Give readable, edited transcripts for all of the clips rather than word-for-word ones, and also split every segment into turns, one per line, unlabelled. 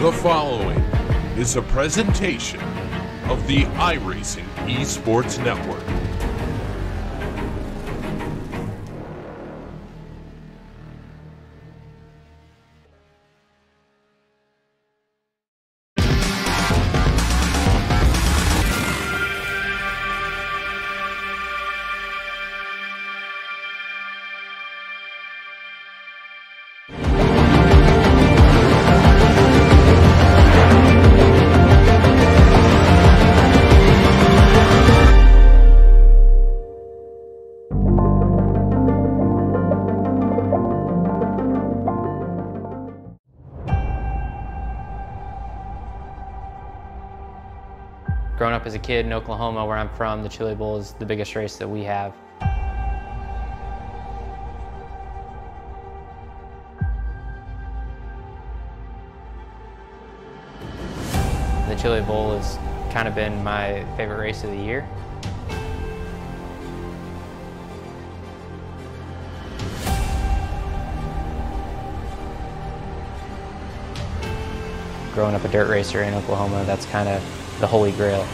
The following is a presentation of the iRacing Esports Network.
Growing up as a kid in Oklahoma, where I'm from, the Chili Bowl is the biggest race that we have. The Chili Bowl has kind of been my favorite race of the year. Growing up a dirt racer in Oklahoma, that's kind of the holy grail.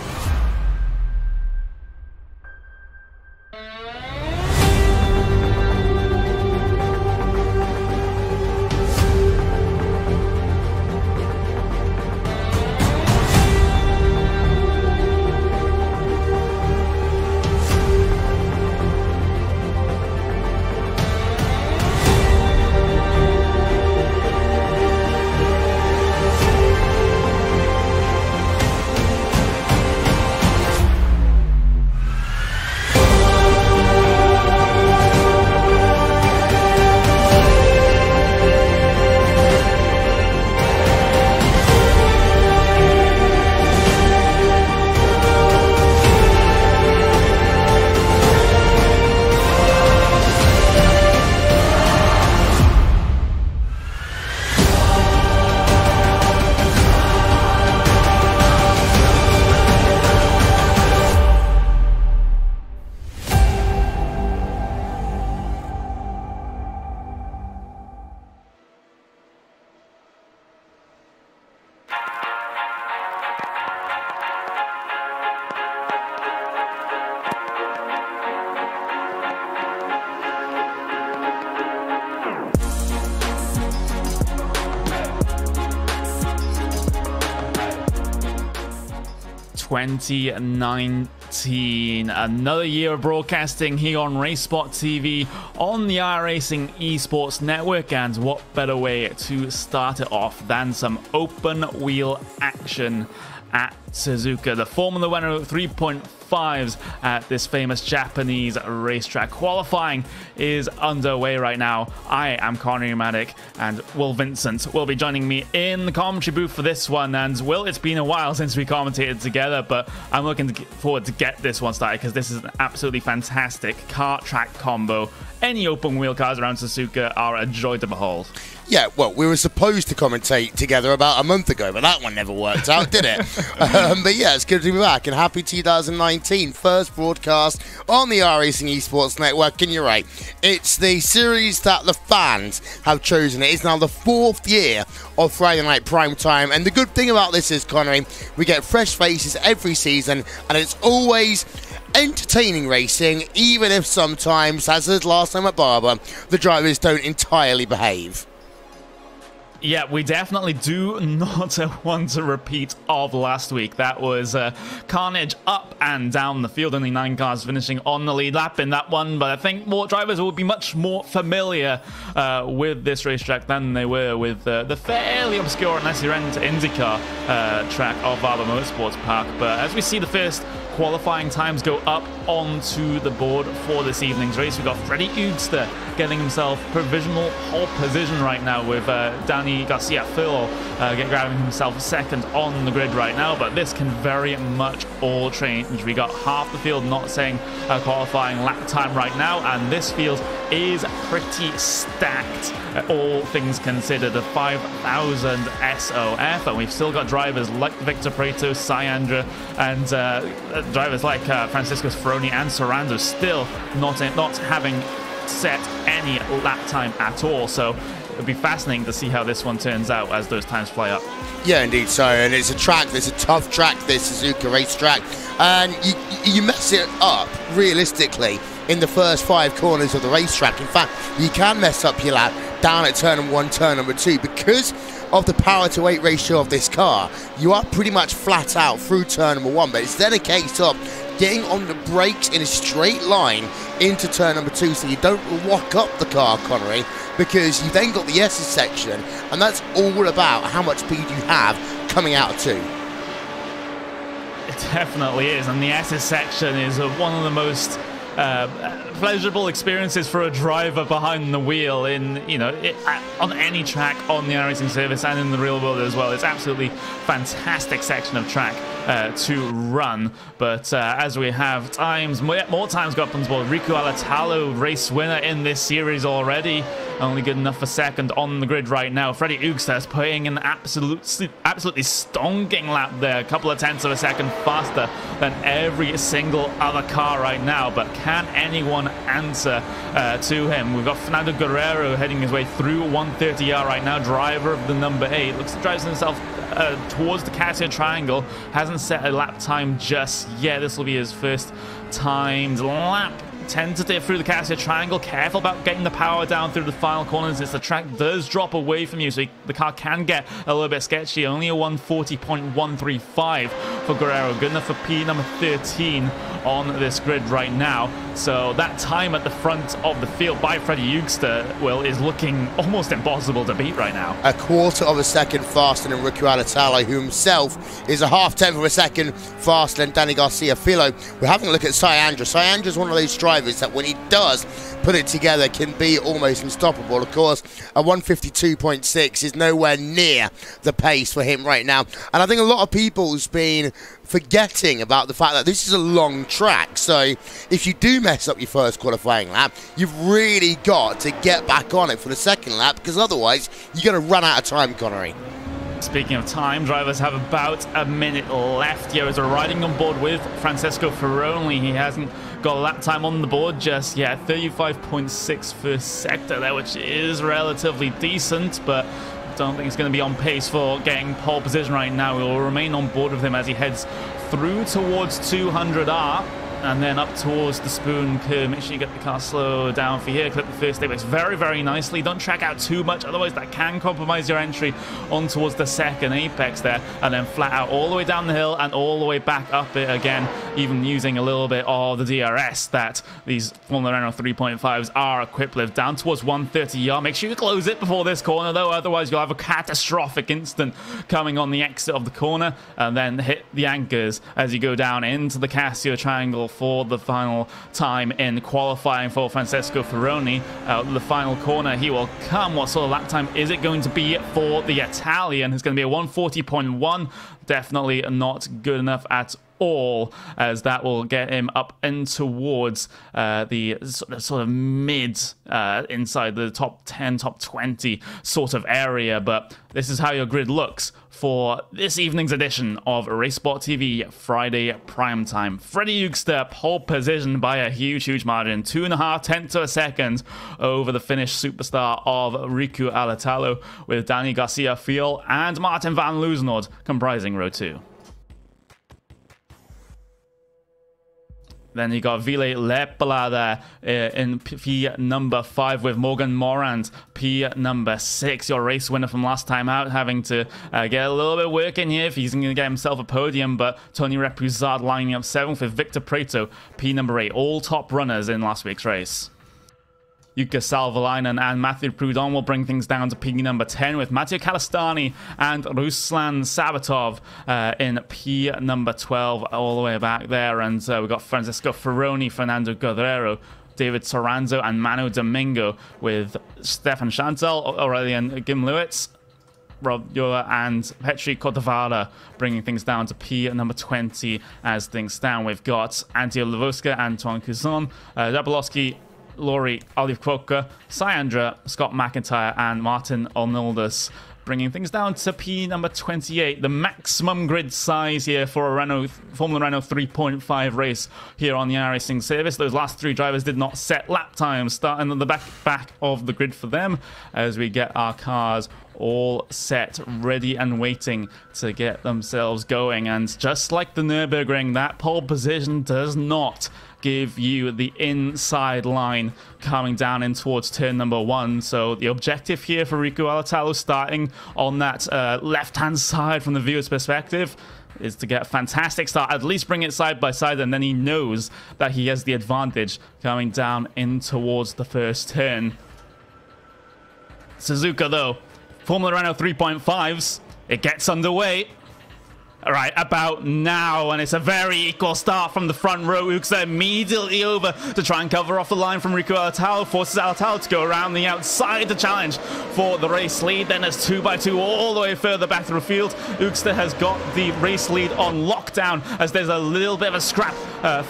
(2019), another year of broadcasting here on RaceSpotTV on the iRacing Esports Network, and what better way to start it off than some open wheel action at Suzuka, the Formula 3.5s at this famous Japanese racetrack. Qualifying is underway right now. I am Connery Maddock, and Will Vincent will be joining me in the commentary booth for this one. And Will, it's been a while since we commentated together, but I'm looking forward to get this one started because this is an absolutely fantastic car track combo. Any open wheel cars around Suzuka are a joy to behold.
Yeah, well, we were supposed to commentate together about a month ago, but that one never worked out, did it? But yeah, it's good to be back, and happy 2019. First broadcast on the iRacing Esports Network, and you're right, it's the series that the fans have chosen. It is now the 4th year of Friday Night Prime Time, and the good thing about this is, Connery, we get fresh faces every season, and it's always entertaining racing, even if sometimes, as is last time at Barber, the drivers don't entirely behave.
Yeah, we definitely do not want a repeat of last week. That was carnage up and down the field. Only 9 cars finishing on the lead lap in that one, but I think more drivers will be much more familiar with this racetrack than they were with the fairly obscure, unless you're into IndyCar track of Barber Motorsports Park. But as we see the first qualifying times go up onto the board for this evening's race, we've got Freddie Oogster getting himself provisional pole position right now, with Danny Garcia-Fillo grabbing himself second on the grid right now. But this can very much all change. We got half the field not saying qualifying lap time right now, and this field is pretty stacked, all things considered. A 5,000 SOF, and we've still got drivers like Victor Preto, Syandra, and drivers like Francisco Speroni and Sorando still not having set any lap time at all. So it'll be fascinating to see how this one turns out as those times fly up.
Yeah, indeed. So, and it's a tough track, this Suzuka racetrack, and you mess it up realistically in the first 5 corners of the racetrack. In fact, you can mess up your lap down at turn number 1, turn number 2, because of the power to weight ratio of this car. You are pretty much flat out through turn number 1, but it's then a case of getting on the brakes in a straight line into turn number 2 so you don't lock up the car, Connery, because you then got the S's section, and that's all about how much speed you have coming out of 2.
It definitely is, and the S's section is one of the most pleasurable experiences for a driver behind the wheel on any track on the iRacing service and in the real world as well. It's absolutely fantastic section of track to run. But as we have more times got up on the board. Riku Alatalo, race winner in this series already. Only good enough for second on the grid right now. Freddie Ugsters putting an absolutely stonking lap there. A couple of tenths of a second faster than every single other car right now. But can anyone answer to him? We've got Fernando Guerrero heading his way through 130R right now. Driver of the number 8. Looks to drive himself towards the Casio Triangle. Hasn't set a lap time just yet. This will be his first timed lap. Tentative through the Casio Triangle. Careful about getting the power down through the final corners as the track does drop away from you, so the car can get a little bit sketchy. Only a 140.135 for Guerrero. Good enough for P number 13 on this grid right now. So that time at the front of the field by Freddie Ugster, Will, is looking almost impossible to beat right now.
A quarter of a second faster than Riku Alatalo, who himself is a half-tenth of a second faster than Danny Garcia Filo. We're having a look at Syandra. Syandra's one of those drivers that when he does put it together can be almost unstoppable. Of course, a 152.6 is nowhere near the pace for him right now. And I think a lot of people's been forgetting about the fact that this is a long track. So if you do mess up your first qualifying lap, you've really got to get back on it for the second lap, because otherwise you're going to run out of time, Connery.
Speaking of time, drivers have about a minute left here as we're riding on board with Francesco Ferroni. He hasn't got a lap time on the board just yet. 35.6 first sector there, which is relatively decent, but don't think he's going to be on pace for getting pole position right now. We will remain on board with him as he heads through towards 200R and then up towards the spoon curve. Make sure you get the car slow down for here. Clip the first apex very, very nicely. Don't track out too much, otherwise that can compromise your entry on towards the second apex there, and then flat out all the way down the hill and all the way back up it again, even using a little bit of the DRS that these Formula Renault 3.5s are equipped with. Down towards 130R. Make sure you close it before this corner though, otherwise you'll have a catastrophic instant coming on the exit of the corner, and then hit the anchors as you go down into the Casio Triangle for the final time in qualifying for Francesco Ferroni. The final corner, he will come. What sort of lap time is it going to be for the Italian? It's going to be a 140.1. Definitely not good enough at all, as that will get him up in towards the sort of mid inside the top 10, top 20 sort of area. But this is how your grid looks for this evening's edition of RaceSpotTV Friday Primetime. Freddie Ugster pole position by a huge margin, 2.5 tenths of a second over the Finnish superstar of Riku Alatalo, with Danny Garcia Fiel and Martin van Loosenord comprising row 2. Then you got Ville Lepala there in P number 5 with Morgan Morand, P number 6. Your race winner from last time out, having to get a little bit of work in here if he's going to get himself a podium. But Tony Repuzard lining up 7th with Victor Preto, P number 8. All top runners in last week's race. Jukka Salvalainen and Matthew Proudhon will bring things down to P number 10 with Matteo Calistani and Ruslan Sabatov in P number 12 all the way back there. And we've got Francesco Ferroni, Fernando Guerrero, David Soranzo and Manu Domingo, with Stefan Chantal, Aurelian Gimlewitz, Rob Yola and Petri Kotavara bringing things down to P number 20 as things stand. We've got Antio Lavoska, Antoine Cousin, Jablowski, Laurie Olive Quokka, Syandra, Scott McIntyre and Martin Arnoldus bringing things down to P number 28, the maximum grid size here for a Formula Renault 3.5 race here on the iRacing service. Those last 3 drivers did not set lap times, starting at the back of the grid for them as we get our cars all set, ready and waiting to get themselves going. And just like the Nürburgring, that pole position does not give you the inside line coming down in towards turn number 1. So the objective here for Riku Alatalo, starting on that left-hand side from the viewer's perspective, is to get a fantastic start, at least bring it side by side, and then he knows that he has the advantage coming down in towards the first turn. Suzuka, though, Formula Renault 3.5s, it gets underway. Right about now, and it's a very equal start from the front row. Uksa immediately over to try and cover off the line from Riku Alatalo, forces Alatalo to go around the outside to challenge for the race lead. Then there's 2x2 all the way further back through the field. Uksa has got the race lead on lockdown as there's a little bit of a scrap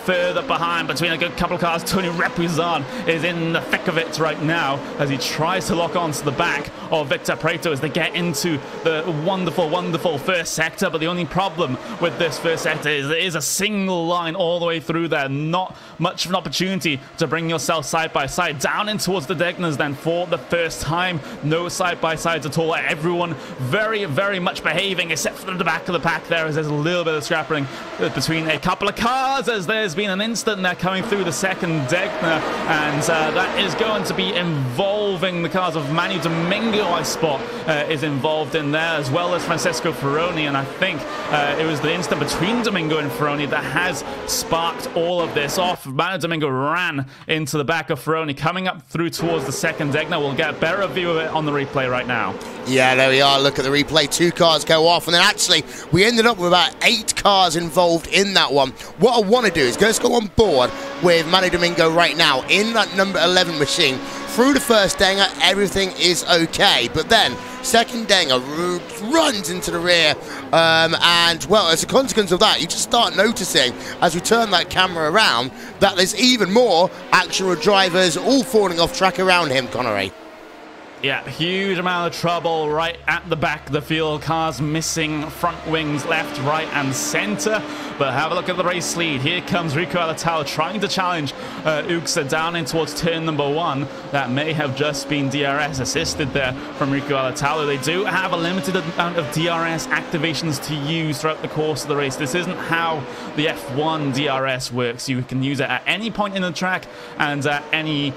further behind between a good couple of cars. Tony Repuzan is in the thick of it right now as he tries to lock on to the back of Victor Preto as they get into the wonderful, wonderful first sector. But the only problem with this first sector is there is a single line all the way through there. Not much of an opportunity to bring yourself side by side down in towards the Degners then for the first time. No side by sides at all. Everyone very, very much behaving except for the back of the pack there as there's a little bit of scrapping between a couple of cars as there's been an instant there coming through the second Degner, and that is going to be involving the cars of Manu Domingo, I spot, is involved in there, as well as Francesco Ferroni, and I think it was the instant between Domingo and Ferroni that has sparked all of this off. Manu Domingo ran into the back of Ferroni, coming up through towards the second Degner. We'll get a better view of it on the replay right now.
Yeah, there we are. Look at the replay. 2 cars go off, and then actually we ended up with about 8 cars involved in that one. What I want to do is just go on board with Manu Domingo right now in that number 11 machine. Through the first Denger, everything is okay, but then second Denger runs into the rear, and well, as a consequence of that, you just start noticing as we turn that camera around that there's even more actual drivers all falling off track around him, Connery.
Yeah, huge amount of trouble right at the back of the field. Cars missing front wings left, right, and center. But have a look at the race lead. Here comes Riku Alatalo trying to challenge Uksa down in towards turn number 1. That may have just been DRS assisted there from Riku Alatalo. They do have a limited amount of DRS activations to use throughout the course of the race. This isn't how the F1 DRS works. You can use it at any point in the track and at any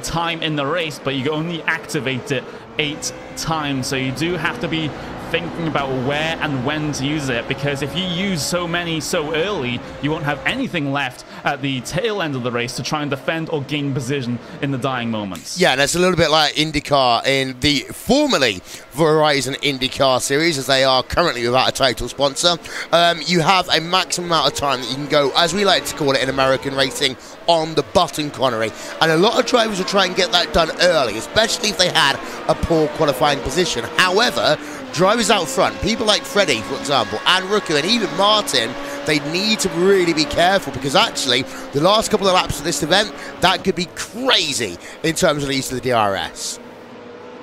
time in the race, but you can only activate it 8 times, so you do have to be thinking about where and when to use it, because if you use so many so early, you won't have anything left at the tail end of the race to try and defend or gain position in the dying moments.
Yeah, and it's a little bit like IndyCar in the formerly Verizon IndyCar series, as they are currently without a title sponsor. You have a maximum amount of time that you can go, as we like to call it in American racing, on the button, Connery. And a lot of drivers will try and get that done early, especially if they had a poor qualifying position. However, drivers out front, people like Freddie, for example, and Ruku, and even Martin, they need to really be careful, because actually the last couple of laps of this event, that could be crazy in terms of the use of the DRS.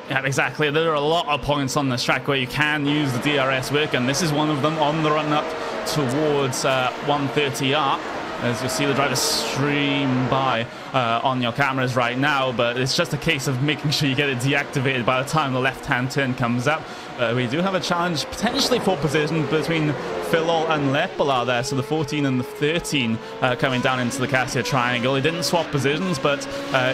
Yeah, exactly. There are a lot of points on this track where you can use the DRS work, and this is one of them on the run up towards 130R. As you see the drivers stream by on your cameras right now, but it's just a case of making sure you get it deactivated by the time the left-hand turn comes up. We do have a challenge potentially for position between Philol and Lepala there, so the 14 and the 13 coming down into the Cassia triangle. He didn't swap positions, but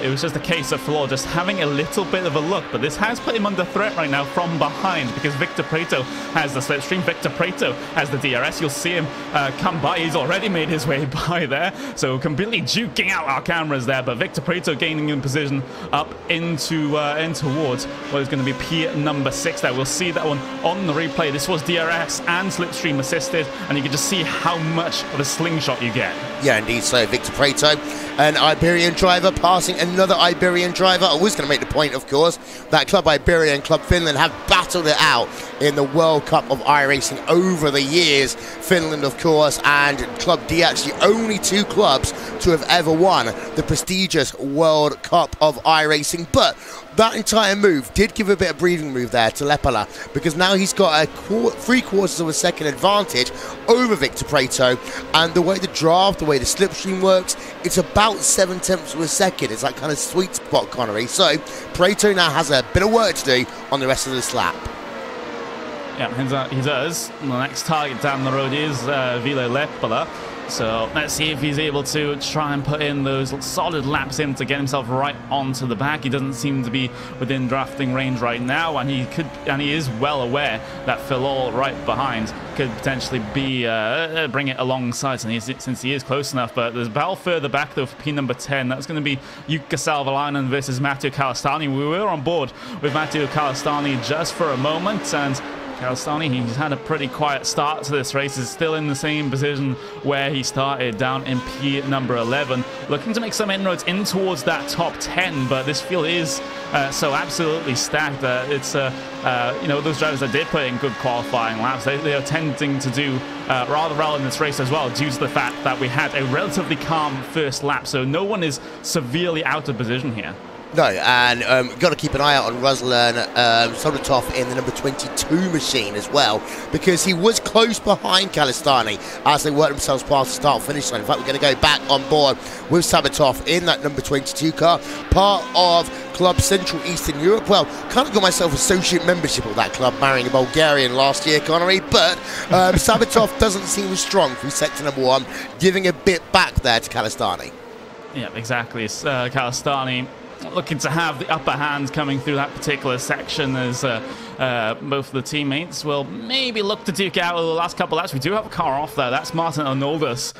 it was just a case of Philol just having a little bit of a look, but this has put him under threat right now from behind, because Victor Preto has the slipstream, Victor Preto has the DRS. You'll see him come by. He's already made his way by there, so completely duking out our cameras there, but Victor Preto gaining in position up into towards what is going to be P number 6 there. We'll see that one on the replay. This was DRS and slipstream assisted, and you can just see how much of a slingshot you get.
Yeah, indeed. So Victor Preto, an Iberian driver, passing another Iberian driver. I was going to make the point, of course, that Club Iberia and Club Finland have battled it out in the World Cup of iRacing over the years. Finland, of course, and Club D, actually only 2 clubs to have ever won the prestigious World Cup of iRacing. But that entire move did give a bit of breathing room there to Lepala, because now he's got a 3/4 of a second advantage over Victor Prato, and the way the draft, the way the slipstream works, it's about 7/10 of a second. It's that kind of sweet spot, Connery. So Prato now has a bit of work to do on the rest of this lap.
Yeah, he does. The next target down the road is Ville Lepala. So let's see if he's able to try and put in those solid laps in to get himself right onto the back. He doesn't seem to be within drafting range right now, and he is well aware that Philol right behind could potentially be bring it alongside, since he is close enough. But there's a battle further back though for P number 10. That's going to be Jukka Salvalainen versus Matteo Calistani. We were on board with Matteo Calistani just for a moment, and Calistani, he's had a pretty quiet start to this race. He's still in the same position where he started, down in P number 11, looking to make some inroads in towards that top 10. But this field is so absolutely stacked. It's those drivers that did put in good qualifying laps, they are tending to do rather well in this race as well, due to the fact that we had a relatively calm first lap. So no one is severely out of position here.
No, and got to keep an eye out on Ruslan Solotov in the number 22 machine as well, because he was close behind Calistani as they worked themselves past the start-finish line. In fact, we're going to go back on board with Sabatov in that number 22 car, part of Club Central Eastern Europe. Well, kind of got myself associate membership of that club, marrying a Bulgarian last year, Connery, but Sabatov doesn't seem as strong through sector number 1, giving a bit back there to Calistani.
Yeah, exactly. It's Calistani looking to have the upper hand coming through that particular section, as both of the teammates will maybe look to duke out the last couple laps. We do have a car off there. That's Martin Arnoldus,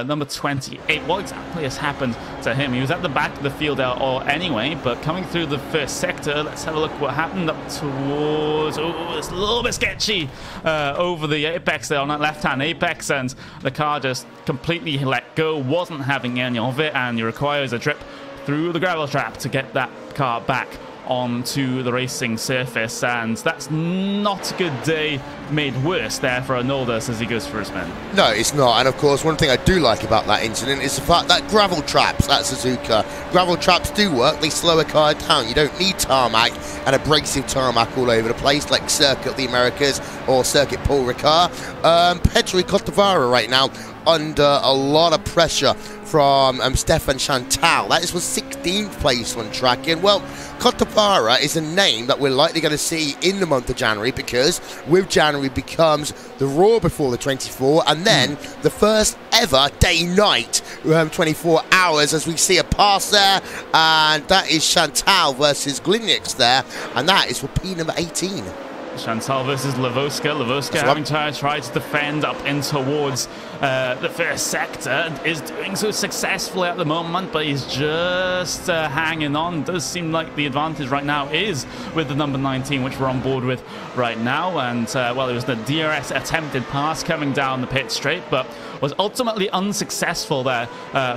number 28. What exactly has happened to him? He was at the back of the field anyway, but coming through the first sector, let's have a look what happened up towards... Oh, it's a little bit sketchy over the apex there, on that left-hand apex, and the car just completely let go, wasn't having any of it, and it requires a trip through the gravel trap to get that car back onto the racing surface, and that's not a good day made worse there for Arnoldus as he goes for a spin. No,
it's not. And of course, one thing I do like about that incident is the fact that gravel traps at Suzuka, gravel traps do work. They slow a car down. You don't need tarmac and abrasive tarmac all over the place like Circuit of the Americas or Circuit Paul Ricard. Petri Cotavara right now under a lot of pressure from Stefan Chantal. That is for 16th place on track. And well, Cotavara is a name that we're likely going to see in the month of January, because with January becomes the Raw before the 24, and then the first ever day-night 24 hours, as we see a pass there, and that is Chantal versus Gliniks there, and that is for P number 18.
Chantal versus Lavoska. Lavoska having tried to defend up in towards the first sector, is doing so successfully at the moment, but he's just hanging on. Does seem like the advantage right now is with the number 19, which we're on board with right now. And well, it was the DRS attempted pass coming down the pit straight, but was ultimately unsuccessful there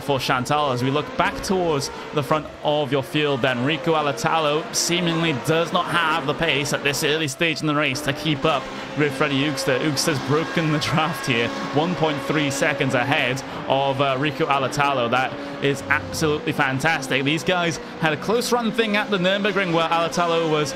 for Chantal. As we look back towards the front of your field, then Rico Alatalo seemingly does not have the pace at this early stage in the race to keep up with Freddie Oogster. Oogster's broken the draft here, 1.3 seconds ahead of Rico Alatalo. That is absolutely fantastic. These guys had a close run thing at the Nürburgring where Alatalo was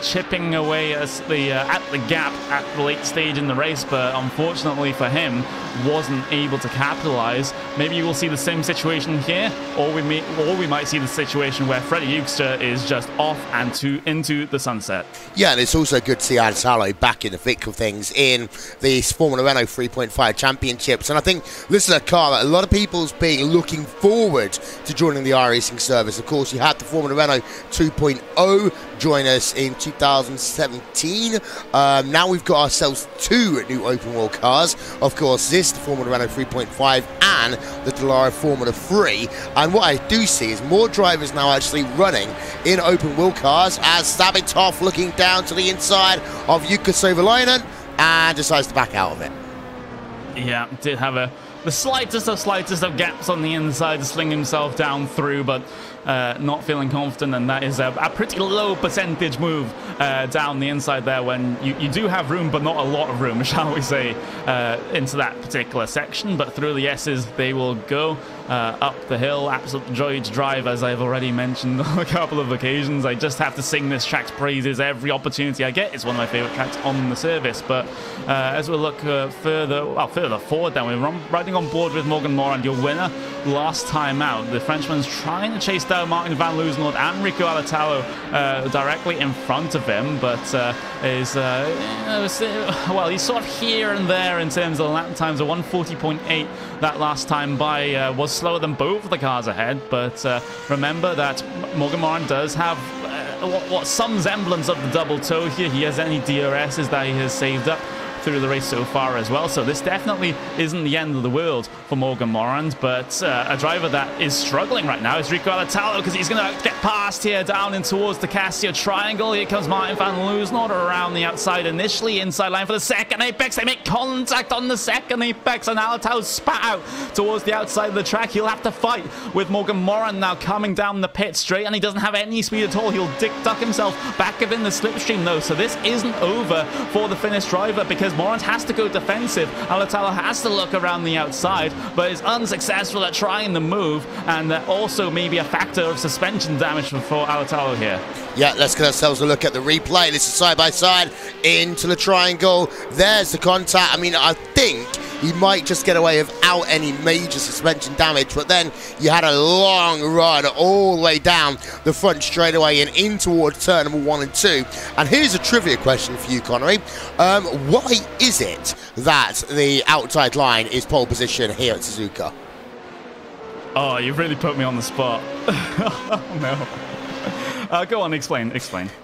chipping away at the gap at the late stage in the race, but unfortunately for him, wasn't able to capitalize. Maybe you will see the same situation here, or we might see the situation where Freddie Oogster is just off and into the sunset.
Yeah, and it's also good to see Alatalo back in the thick of things in the Formula Renault 3.5 Championships, and I think this is a car that a lot of people's been looking forward to joining the iRacing service. Of course, you had the Formula Renault 2.0 join us in 2017. Now we've got ourselves 2 new open wheel cars. Of course, this, the Formula Renault 3.5 and the Dallara Formula 3. And what I do see is more drivers now actually running in open wheel cars, as Sabitov looking down to the inside of Jukka Savolainen and decides to back out of it.
Yeah, did have the slightest of gaps on the inside to sling himself down through, but not feeling confident, and that is a pretty low percentage move down the inside there when you do have room, but not a lot of room, shall we say, into that particular section. But through the S's, they will go up the hill. Absolute joy to drive, as I've already mentioned on a couple of occasions. I just have to sing this track's praises every opportunity I get. It's one of my favorite tracks on the service. But as we look further forward, then we're riding on board with Morgan Morand, your winner last time out. The Frenchman's trying to chase down Martin van Loosenhoorn and Rico Alatalo directly in front of him, but well, he's sort of here and there in terms of lap times. A 140.8 that last time by was slower than both of the cars ahead, but remember that Morgan Morand does have what some semblance of the double toe here. He has any DRSs that he has saved up through the race so far as well, so this definitely isn't the end of the world for Morgan Morand, but a driver that is struggling right now is Rico Alatalo, because he's going to get past here down in towards the Casio Triangle. Here comes Martin van Loosenhoorn around the outside, initially inside line for the second apex. They make contact on the second apex, and Alatalo spat out towards the outside of the track. He'll have to fight with Morgan Morand now coming down the pit straight, and he doesn't have any speed at all. He'll duck himself back up in the slipstream though, so this isn't over for the Finnish driver, because Morand has to go defensive. Alatalo has to look around the outside, but is unsuccessful at trying the move, and also maybe a factor of suspension damage for Alatalo here.
Yeah, let's get ourselves a look at the replay. This is side by side into the triangle. There's the contact. I mean, I think he might just get away without any major suspension damage, but then you had a long run all the way down the front straightaway and in towards turn number 1 and 2. And here's a trivia question for you, Connery. Why is it that the outside line is pole position here at Suzuka?
Oh, you've really put me on the spot. Oh, no. Go on, explain.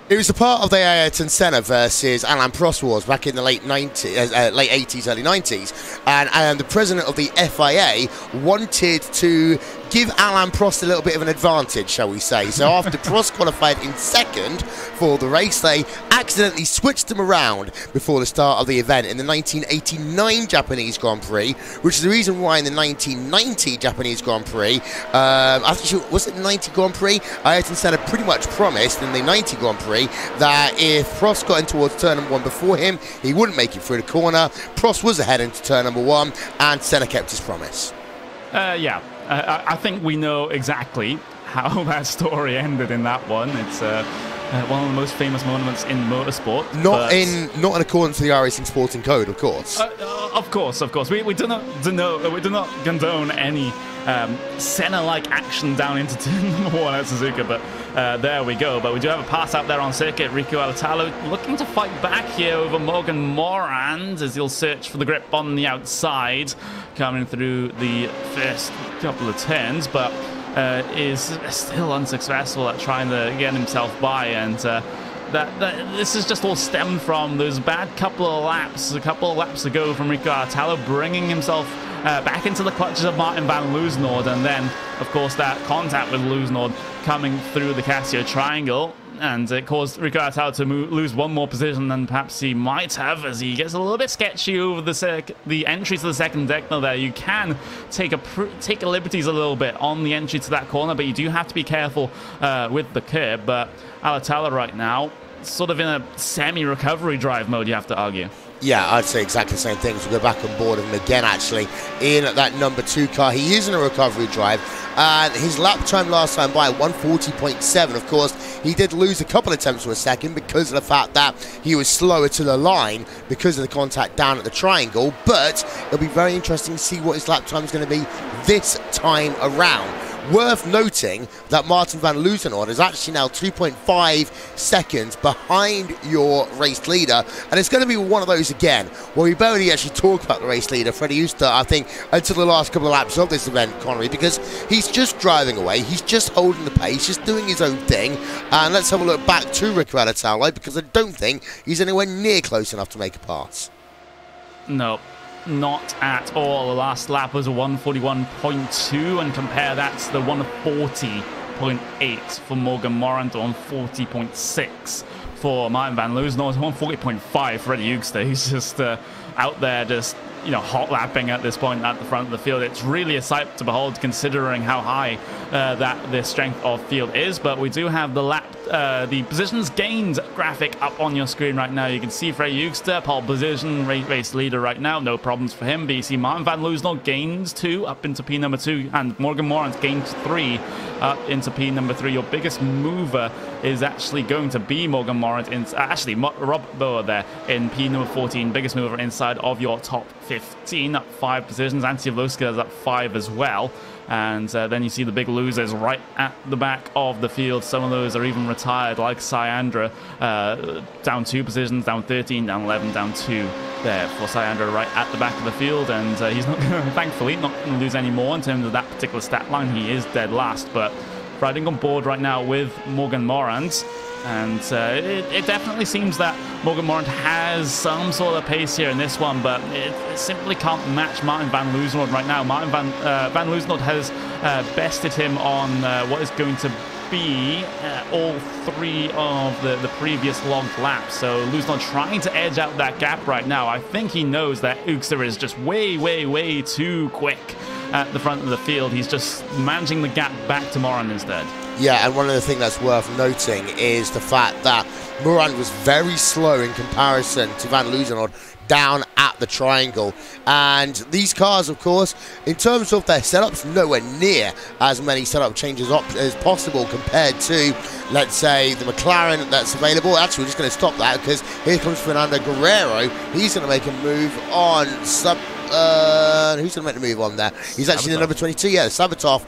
It was a part of the Ayrton Senna versus Alain Prost wars back in the late 80s, early 90s. And the president of the FIA wanted to give Alain Prost a little bit of an advantage, shall we say. So after Prost qualified in second for the race, they accidentally switched him around before the start of the event in the 1989 Japanese Grand Prix, which is the reason why in the 1990 Japanese Grand Prix, was it the 90 Grand Prix? Ayrton Senna pretty much promised in the 90 Grand Prix that if Prost got in towards turn number 1 before him, he wouldn't make it through the corner. Prost was ahead into turn number 1, and Senna kept his promise.
Yeah, I think we know exactly how that story ended in that one. It's one of the most famous moments in motorsport. Not in
accordance to the iRacing Sporting Code, of course.
Of course. We do not condone any Senna-like action down into turn number 1 at Suzuka, but there we go. But we do have a pass out there on circuit. Rico Alatalo looking to fight back here over Morgan Morand as he'll search for the grip on the outside, coming through the first couple of turns, but is still unsuccessful at trying to get himself by, and this is just all stemmed from those bad couple of laps ago from Rico Alatalo bringing himself back into the clutches of Martin van Loosenhoorn, and then of course that contact with Loosenhoorn coming through the Casio Triangle, and it caused Rico Alatalo to lose one more position than perhaps he might have, as he gets a little bit sketchy over the entry to the second deck. There you can take liberties a little bit on the entry to that corner, but you do have to be careful with the curb. But Alatalo right now sort of in a semi-recovery drive mode, you have to argue.
Yeah, I'd say exactly the same thing. So we'll go back on board him again, actually, in that number 2 car. He is in a recovery drive, and his lap time last time by 140.7. Of course, he did lose a couple of attempts for a second because of the fact that he was slower to the line because of the contact down at the triangle, but it'll be very interesting to see what his lap time is going to be this time around. Worth noting that Martin van Loosenhoorn is actually now 2.5 seconds behind your race leader, and it's going to be one of those again where we barely actually talk about the race leader, Freddie Euster, I think, until the last couple of laps of this event, Connery, because he's just driving away, he's just holding the pace, just doing his own thing. And let's have a look back to Rico Alatalo, because I don't think he's anywhere near close enough to make a pass.
No. Not at all. The last lap was a 141.2, and compare that to the 140.8 for Morgan Morand, 140.6 for Martin van Loosenhoorn. 140.5 for Freddie Hoekster. He's just out there just, you know, hot lapping at this point at the front of the field. It's really a sight to behold considering how high that the strength of field is. But we do have the positions gained graphic up on your screen right now. You can see Freddie Hoekster, pole position, race leader right now. No problems for him. But you see Martin van Loosenhoorn gains 2 up into P number 2, and Morgan Morant gains 3 up into P number 3. Your biggest mover is actually going to be Morgan Morant. Actually, Rob Boer there in P number 14. Biggest mover inside of your top 15, up 5 positions. Antti Vloska is up 5 as well. And then you see the big losers right at the back of the field. Some of those are even retired, like Syandra, down 2 positions, down 13, down 11, down 2 there for Syandra right at the back of the field. And he's not going to, thankfully, not going to lose any more in terms of that particular stat line. He is dead last, but riding on board right now with Morgan Morant. And it definitely seems that Morgan Morant has some sort of pace here in this one, but it simply can't match Martin van Loosenhoorn right now. Martin van Loosenhoorn has bested him on what is going to be all 3 of the previous logged laps. So Loosenhoorn trying to edge out that gap right now. I think he knows that Hoekster is just way too quick at the front of the field. He's just managing the gap back to Morant instead.
Yeah, and one of the things that's worth noting is the fact that Morant was very slow in comparison to van Loosenhoorn down at the triangle. And these cars, of course, in terms of their setups, nowhere near as many setup changes as possible compared to, let's say, the McLaren that's available. Actually, we're just going to stop that because here comes Fernando Guerrero. He's going to make a move on who's going to make the move on there? He's actually the number 22, yeah, Sabatov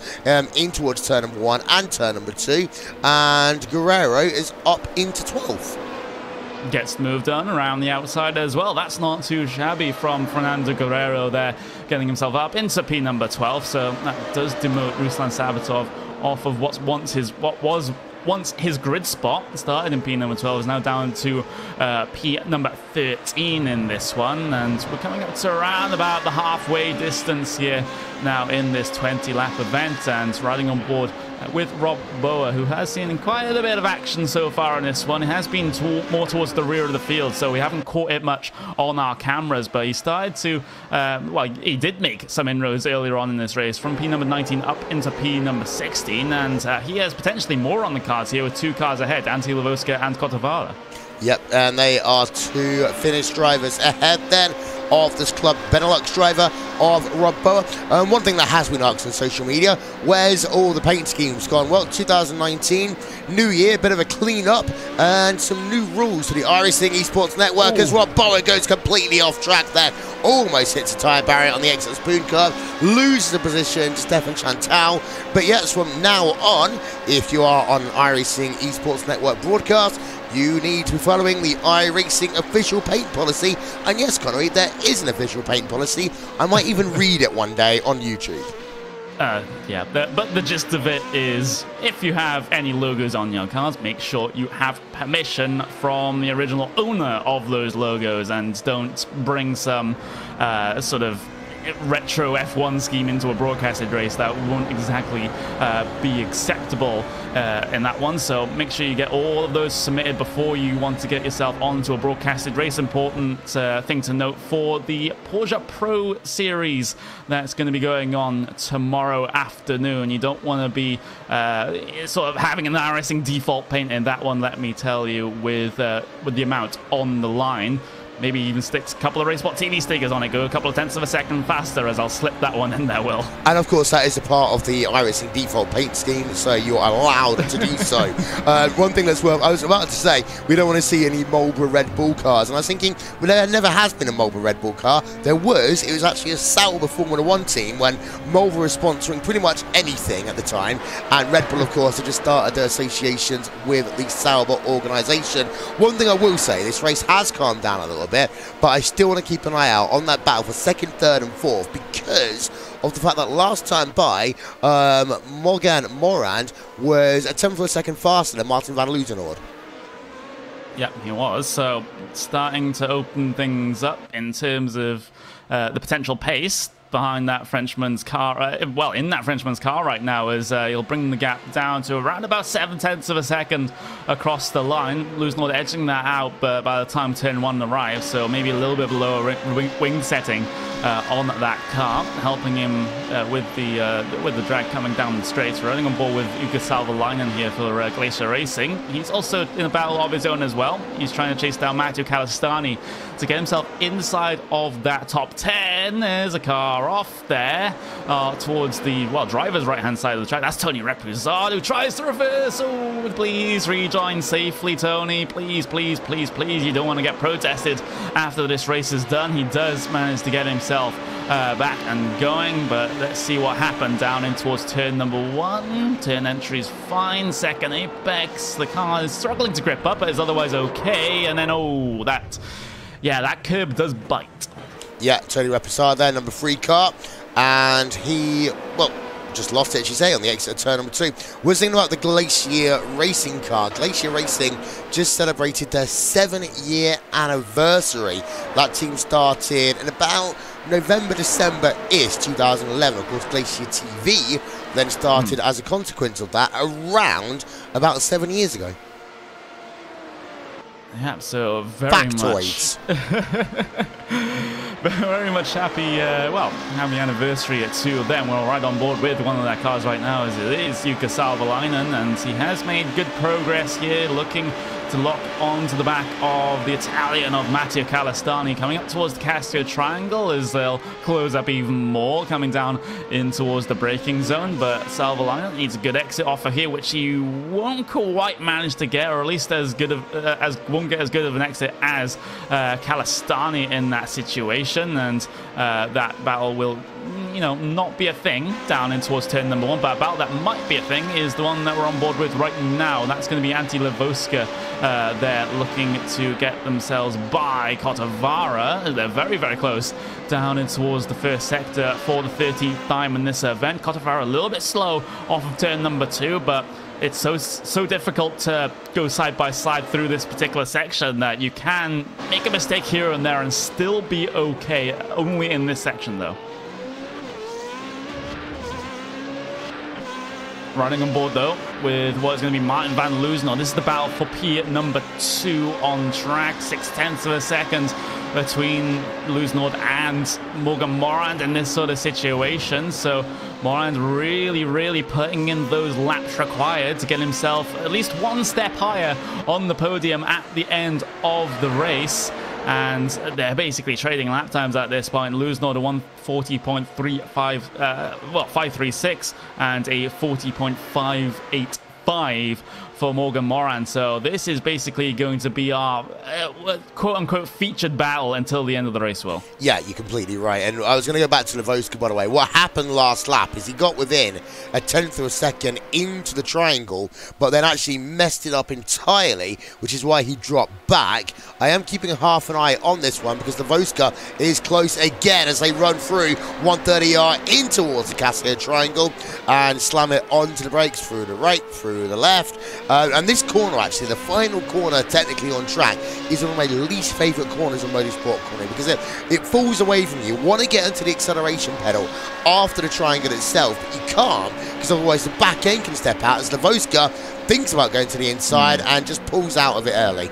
in towards turn number 1 and turn number 2. And Guerrero is up into 12th.
Gets moved on around the outside as well. That's not too shabby from Fernando Guerrero there, getting himself up into P number 12. So that does demote Ruslan Sabatov off of what was once his grid spot. Started in P number 12, is now down to P number 13 in this one. And we're coming up to around about the halfway distance here now in this 20-lap event, and riding on board with Rob Boer, who has seen quite a bit of action so far in this one. He has been more towards the rear of the field, so we haven't caught it much on our cameras, but he started to, well, he did make some inroads earlier on in this race from P number 19 up into P number 16, and he has potentially more on the cards here with 2 cars ahead, Antti Lavoska and Kotavara.
Yep, and they are 2 Finnish drivers ahead then of this club Benelux driver of Rob Boer. One thing that has been asked on social media, where's all the paint schemes gone? Well, 2019, new year, bit of a clean up and some new rules to the iRacing Esports Network as Rob Boer goes completely off track there. Almost hits a tyre barrier on the exit spoon curve, loses the position to Stefan Chantal. But yes, from now on, if you are on iRacing Esports Network broadcast, you need to be following the iRacing official paint policy. And yes, Connery, there is an official paint policy. I might even read it one day on YouTube.
Yeah, but the gist of it is, if you have any logos on your cars, make sure you have permission from the original owner of those logos, and don't bring some sort of retro F1 scheme into a broadcasted race. That won't exactly be acceptable in that one. So make sure you get all of those submitted before you want to get yourself onto a broadcasted race. Important thing to note for the Porsche Pro Series that's going to be going on tomorrow afternoon. You don't want to be sort of having an iRacing default paint in that one, let me tell you, with the amount on the line. Maybe even stick a couple of RaceSpotTV stickers on it. Go a couple of tenths of a second faster, as I'll slip that one in there, Will. And
of course, that is a part of the iRacing default paint scheme, so you're allowed to do so. One thing that's worth, I was about to say, we don't want to see any Marlboro Red Bull cars. And I was thinking, well, there never has been a Marlboro Red Bull car. It was actually a Sauber Formula 1 team when Marlboro was sponsoring pretty much anything at the time. And Red Bull, of course, had just started their associations with the Sauber organisation. One thing I will say, this race has calmed down a little bit, but I still want to keep an eye out on that battle for 2nd, 3rd and 4th, because of the fact that last time by, Morgan Morant was a 10th of a second faster than Martin van Loosenhoorn.
Yep, he was. So starting to open things up in terms of the potential pace. behind that Frenchman's car, well, in that Frenchman's car right now, as he'll bring the gap down to around about 7/10 of a second across the line. Loosenord edging that out, but by the time turn 1 arrives, so maybe a little bit of lower wing setting on that car, helping him with the drag coming down the straight. Running on board with Uka Salvalainen here for Glacier Racing. He's also in a battle of his own as well. He's trying to chase down Matteo Calistani to get himself inside of that top 10. There's a car off there towards the, well, driver's right-hand side of the track. That's Tony Repousade who tries to reverse. Oh, please rejoin safely, Tony. Please, please, please, please. You don't want to get protested after this race is done. He does manage to get himself back and going, but let's see what happened down in towards turn number 1. Turn entry is fine. Second apex. The car is struggling to grip up, but is otherwise okay. And then, oh, that curb does bite.
Yeah, Tony Repousade there, number 3 car. And he, well, just lost it, as you say, on the exit of turn number 2. We're thinking about the Glacier Racing car. Glacier Racing just celebrated their 7-year anniversary. That team started in about November, December-ish 2011. Of course, Glacier TV then started as a consequence of that around about 7 years ago.
Yeah, so very
Factoids.
Very much happy, happy anniversary at 2 of them. We're all right on board with one of their cars right now, as it is Jukka Salvalainen, and he has made good progress here, looking to lock onto the back of the Italian of Matteo Calistani, coming up towards the Castro Triangle as they'll close up even more, coming down in towards the braking zone. But Salvalainen needs a good exit offer here, which he won't quite manage to get, or at least as good of won't get as good of an exit as Calistani in that situation, and that battle will, you know, not be a thing down in towards turn number 1, but a battle that might be a thing is the one that we're on board with right now. That's going to be Antti Levoska. They're looking to get themselves by Kotavara. They're very, very close down in towards the first sector for the 13th time in this event. Kotavara a little bit slow off of turn number 2, but it's so difficult to go side by side through this particular section that you can make a mistake here and there and still be okay, only in this section though. Running on board though with what is going to be Martin van Loosenord. This is the battle for P number 2 on track. 0.6 of a second between Loosenord and Morgan Morand in this sort of situation. So Morand really putting in those laps required to get himself at least one step higher on the podium at the end of the race. And they're basically trading lap times at this point. Loosenord a 140.35, 536, and a 40.585 for Morgan Morand. So this is basically going to be our quote-unquote featured battle until the end of the race, Will.
Yeah, you're completely right. And I was going to go back to Levoska, by the way. What happened last lap is he got within 1/10 of a second into the triangle, but then actually messed it up entirely, which is why he dropped back. I am keeping half an eye on this one because Levoska is close again as they run through 130R in towards the Cascade Triangle and slam it onto the brakes through the right, through the left. And this corner, actually, the final corner technically on track, is one of my least favourite corners on Motorsport Corner because it falls away from you. You want to get into the acceleration pedal after the triangle itself, but you can't because otherwise the back end can step out as Levoska thinks about going to the inside and just pulls out of it early.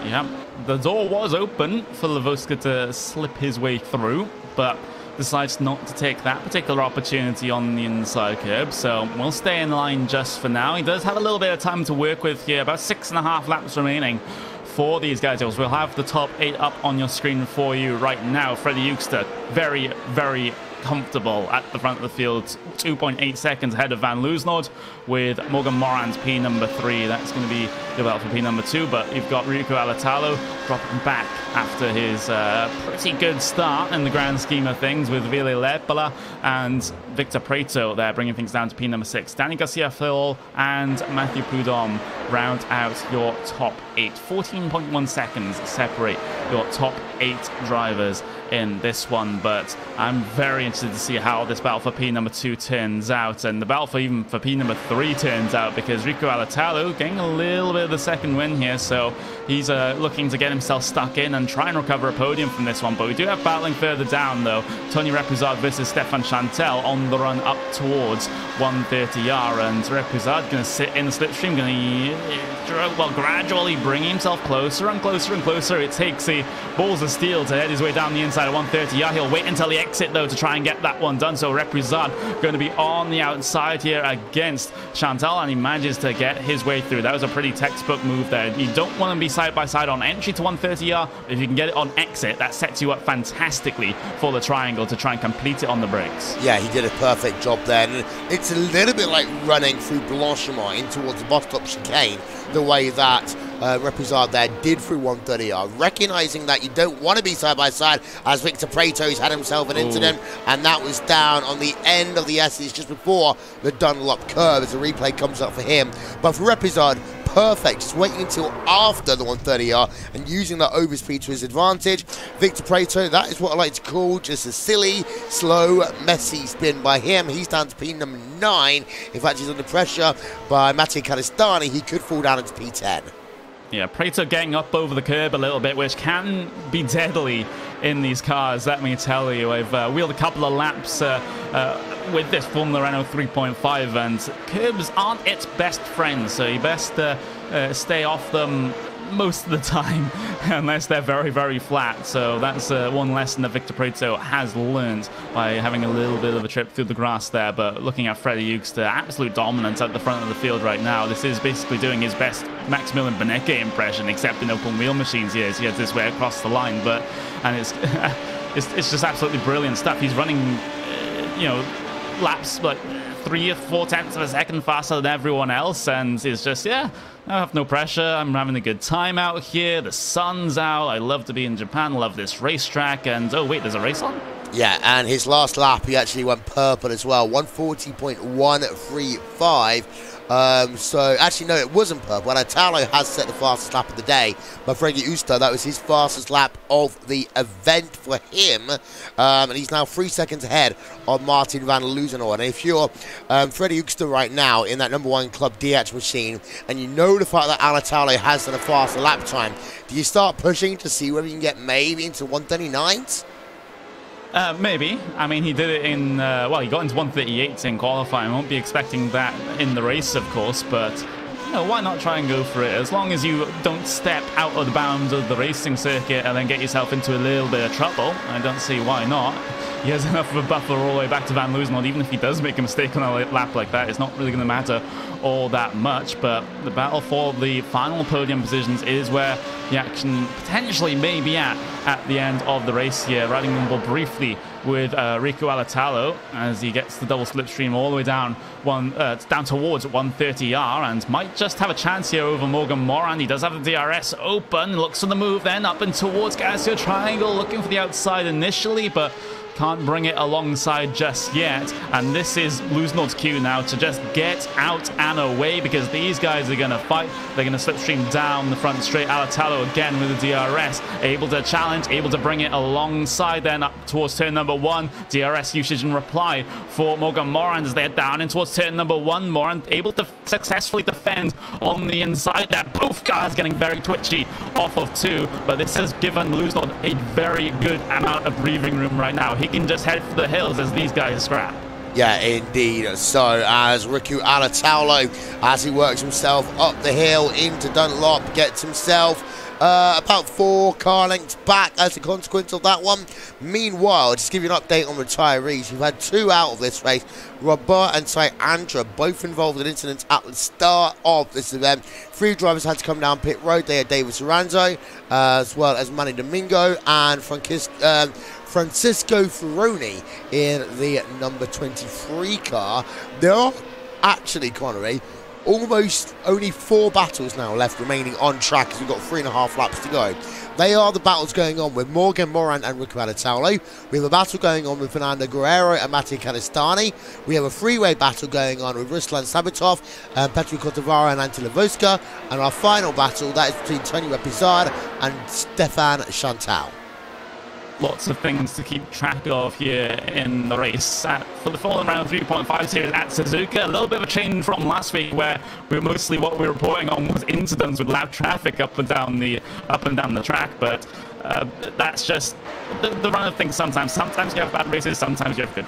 Yeah, the door was open for Levoska to slip his way through, but decides not to take that particular opportunity on the inside curb, so we'll stay in line just for now. He does have a little bit of time to work with here, about 6.5 laps remaining for these guys. We'll have the top 8 up on your screen for you right now. Freddie Eugster, very comfortable at the front of the field, 2.8 seconds ahead of Van Loosenord, with Morgan Morand P number 3. That's going to be the battle for P number 2, but you've got Rico Alatalo dropping back after his pretty good start in the grand scheme of things, with Ville Lepala and Victor Preto there bringing things down to P number 6. Danny Garcia-Phil and Matthew Prudhomme round out your top 8. 14.1 seconds separate your top 8 drivers in this one, but I'm very interested to see how this battle for P number 2 turns out, and the battle for even for P number 3 turns out, because Rico Alatalo getting a little bit of the second win here, so he's looking to get himself stuck in and try and recover a podium from this one. But we do have battling further down though, Tony Repuzard versus Stefan Chantel on the run up towards 130R, and Repuzard going to sit in the slipstream, going to gradually bring himself closer and closer and closer. It takes the balls of steel to head his way down the inside of 130R. He'll wait until the exit though to try and get that one done, so Repuzard going to be on the outside here against Chantal, and he manages to get his way through. That was a pretty textbook move there. You don't want to be side by side on entry to 130R, but if you can get it on exit, that sets you up fantastically for the triangle to try and complete it on the brakes.
Yeah, he did a perfect job there, and it's a little bit like running through Blanchimont in towards the bus stop chicane, the way that Repuzard there did through 130R, recognizing that you don't want to be side by side, as Victor Prato's had himself an incident, and that was down on the end of the S's just before the Dunlop curve as the replay comes up for him. But for Repuzard, perfect, just waiting until after the 130R and using that overspeed to his advantage. Victor Prato, that is what I like to call just a silly, slow, messy spin by him. He's down to P number 9. In fact, he's under pressure by Matteo Calistani. He could fall down into P10.
Yeah, Prato getting up over the curb a little bit, which can be deadly in these cars, let me tell you. I've wheeled a couple of laps with this Formula Renault 3.5, and curbs aren't its best friend, so you best stay off them most of the time unless they're very, very flat. So that's one lesson that Victor Prato has learned by having a little bit of a trip through the grass there. But looking at Freddie Euxter, absolute dominance at the front of the field right now. This is basically doing his best Maximilian Benecke impression, except in open wheel machines here as he heads this way across the line. And it's it's just absolutely brilliant stuff. He's running laps like 3 or 4 tenths of a second faster than everyone else, and it's just, yeah, I have no pressure. I'm having a good time out here. The sun's out. I love to be in Japan. Love this racetrack. And oh wait, there's a race on?
Yeah, and his last lap, he actually went purple as well, 140.135. So actually, no, it wasn't purple. And Italo has set the fastest lap of the day, but Freddie Euxter, that was his fastest lap of the event for him, and he's now 3 seconds ahead of Martin van Loozenhoorn. And if you're Freddie Euxter right now in that #1 Club DH machine, and you know the fact that Italo has done a faster lap time, do you start pushing to see whether you can get maybe into 139s?
Maybe. I mean, he did it in, well, he got into 138 in qualifying. I won't be expecting that in the race, of course, but, you know, why not try and go for it? As long as you don't step out of the bounds of the racing circuit and then get yourself into a little bit of trouble, I don't see why not. He has enough of a buffer all the way back to Van Loozenhoorn. Even if he does make a mistake on a lap like that, it's not really going to matter all that much. But the battle for the final podium positions is where the action potentially may be at the end of the race here. Riding the ball briefly with Rico Alatalo as he gets the double slipstream all the way down down towards 130R, and might just have a chance here over Morgan Morand. He does have the DRS open, looks for the move then up and towards Garcia Triangle, looking for the outside initially, but can't bring it alongside just yet. And this is Loozenhoorn's cue now to just get out and away, because these guys are going to fight. They're going to slipstream down the front straight. Alatalo again with the DRS, able to challenge, able to bring it alongside then up towards turn number 1. DRS usage in reply for Morgan Morand as they're down in towards turn number 1. Morand able to successfully defend on the inside. That both cars getting very twitchy off of 2, but this has given Loozenhoorn a very good amount of breathing room right now. He can just head for the hills as these guys scrap.
Yeah, indeed. So as Riku Alatalo, as he works himself up the hill into Dunlop, gets himself about 4 car lengths back as a consequence of that one. Meanwhile, just to give you an update on retirees, we've had 2 out of this race. Robert and Andra both involved in incidents at the start of this event. 3 drivers had to come down pit road. They had David Soranzo, as well as Manny Domingo and Francisco Ferroni in the number 23 car. There are actually, Connery, almost only 4 battles now left remaining on track, as we've got 3.5 laps to go. They are the battles going on with Morgan Morand and Rico Alatalo. We have a battle going on with Fernando Guerrero and Matteo Calistani. We have a 3-way battle going on with Ruslan Sabitov, Petru Kotavara and Antila Voska. And our final battle, that is between Tony Repuzard and Stefan Chantal.
lots of things to keep track of here in the race. For the fallen round 3.5 series at Suzuka, a little bit of a change from last week, where mostly what we were reporting on was incidents with loud traffic up and down the track. But that's just the run of things. Sometimes you have bad races, sometimes you have good.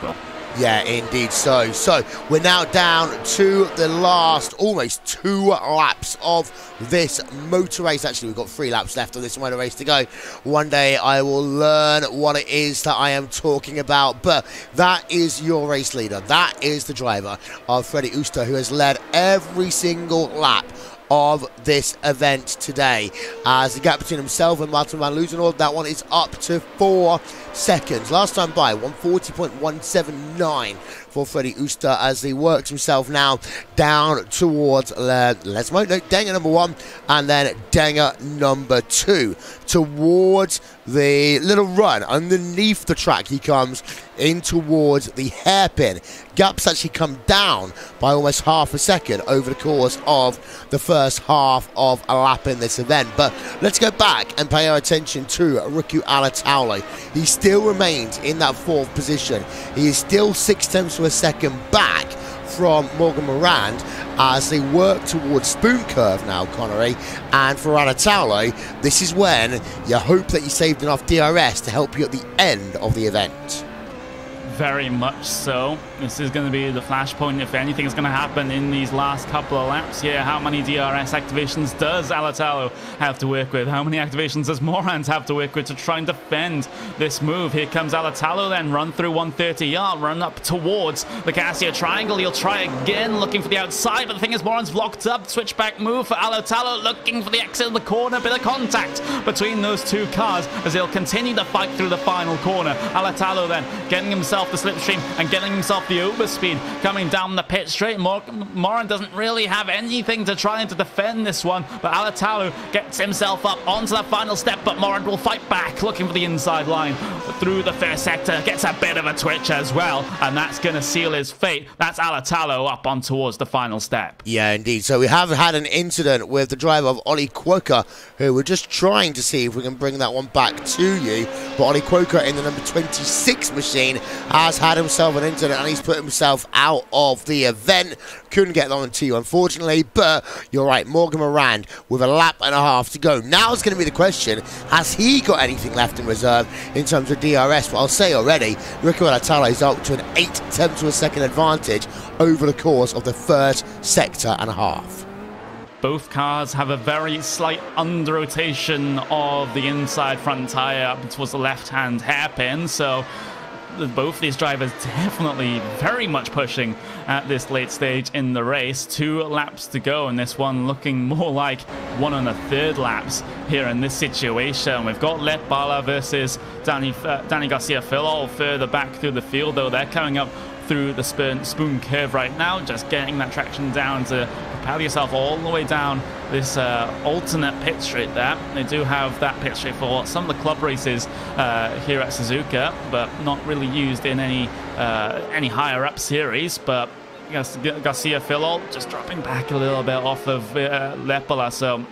Yeah, indeed so. So we're now down to the last almost 2 laps of this motor race. Actually, we've got 3 laps left of this motor race to go. One day I will learn what it is that I am talking about. But that is your race leader. That is the driver of Freddie Ooster, who has led every single lap of this event today. As the gap between himself and Martin van Loozenhoorn, that one is up to 4 seconds. Last time by 140.179 for Freddie Ooster, as he works himself now down towards Denga number 1 and then Denga number 2 towards the little run underneath the track. He comes in towards the hairpin. Gaps actually come down by almost half a second over the course of the first half of a lap in this event. But let's go back and pay our attention to Riku Alatalo. He still remains in that 4th position. He is still 0.6 of a second back from Morgan Morand as they work towards Spoon Curve now, Connery. And for Alatalo, this is when you hope that you saved enough DRS to help you at the end of the event.
Very much so. This is going to be the flashpoint if anything is going to happen in these last couple of laps here. How many DRS activations does Alatalo have to work with? How many activations does Morand have to work with to try and defend this move? Here comes Alatalo then, run through 130 yard, run up towards the Cassia triangle. He'll try again, looking for the outside, but the thing is Morand's blocked up. Switchback move for Alatalo, looking for the exit of the corner. Bit of contact between those 2 cars as they'll continue to fight through the final corner. Alatalo then getting himself the slipstream and getting himself the overspeed coming down the pit straight. Morand doesn't really have anything to try to defend this one, but Alatalo gets himself up onto that final step, but Morand will fight back, looking for the inside line through the first sector. Gets a bit of a twitch as well, and that's going to seal his fate. That's Alatalo up on towards the final step.
Yeah, indeed. So we have had an incident with the driver of Ollie Quokka, who we're just trying to see if we can bring that one back to you. But Ollie Quokka in the number 26 machine has had himself an incident, and he's put himself out of the event. Couldn't get that on to you, unfortunately, but you're right, Morgan Morand with a lap and a half to go. Now it's going to be the question, has he got anything left in reserve in terms of DRS? But I'll say already, Riku Alatalo is up to an 0.8 of a second advantage over the course of the first sector and a half.
Both cars have a very slight under-rotation of the inside front tyre up towards the left-hand hairpin, so both these drivers definitely very much pushing at this late stage in the race. 2 laps to go, and this one looking more like 1 1/3 laps here in this situation. We've got Let Bala versus Danny Garcia-Fillol further back through the field, though. They're coming up through the spoon curve right now, just getting that traction down to propel yourself all the way down this alternate pit straight there. They do have that pit straight for some of the club races here at Suzuka, but not really used in any higher up series. But Garcia-Fillol just dropping back a little bit off of Lepala, so